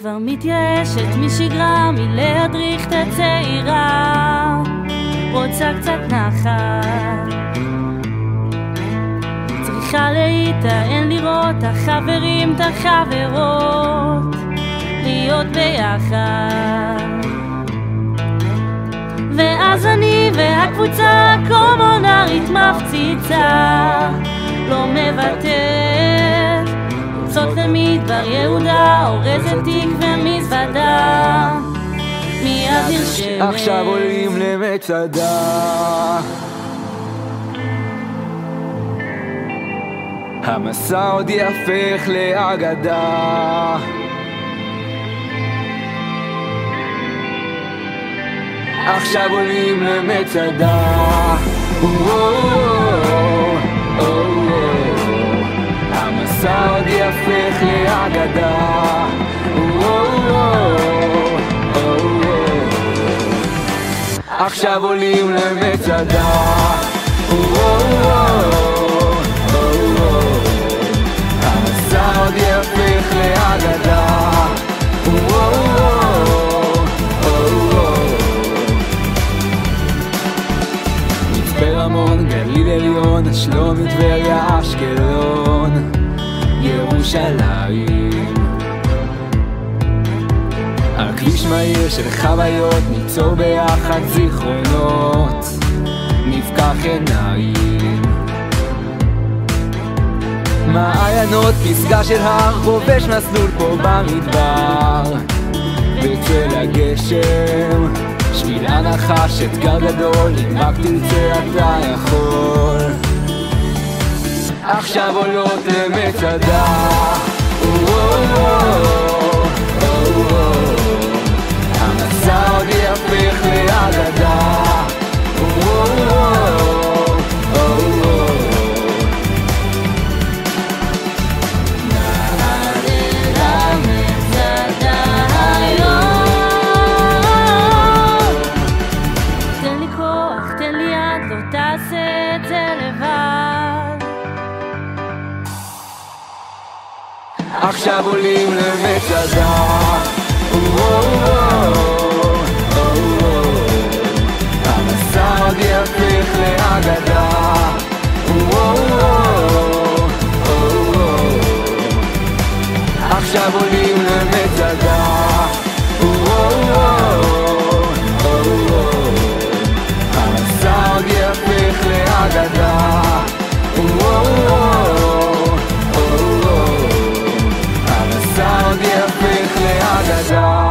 כבר מתייאשת משגרה, מלהדריך את הצעירה, רוצה קצת נחת, צריכה להיטען לראות את החברים, את החברות, להיות ביחד. ואז אני והקבוצה קומונרית מפציצה, לא מוותרת, יוצאות למדבר יהודה, אורזת תיק ומזוודה, מאוויר שמש. עכשיו עולים למצדה, המסע עוד יהפך לאגדה. עכשיו עולים למצדה, המסע עוד יהפך לאגדה. עכשיו עולים למצדה, המסע עוד יהפך לאגדה. רמון, גליל עליון, שלומי, טבריה, אשקלון, ירושלים. על כביש מהיר של חוויות ניצור ביחד זיכרונות, נפקח עיניים. מעיינות, פסגה של הר, חובש מסלול פה במדבר, בצל הגשם שביל הנחש, אתגר גדול, אם רק תרצה אתה יכול. עכשיו עולות למצדה, המסע עוד יהפך לאגדה. תעשה את זה לבד. עכשיו עולים למצדה, המסע עוד יהפך לאגדה. עכשיו עולים למצדה, המסע עוד יהפך לאגדה. המסע עוד יהפך לאגדה.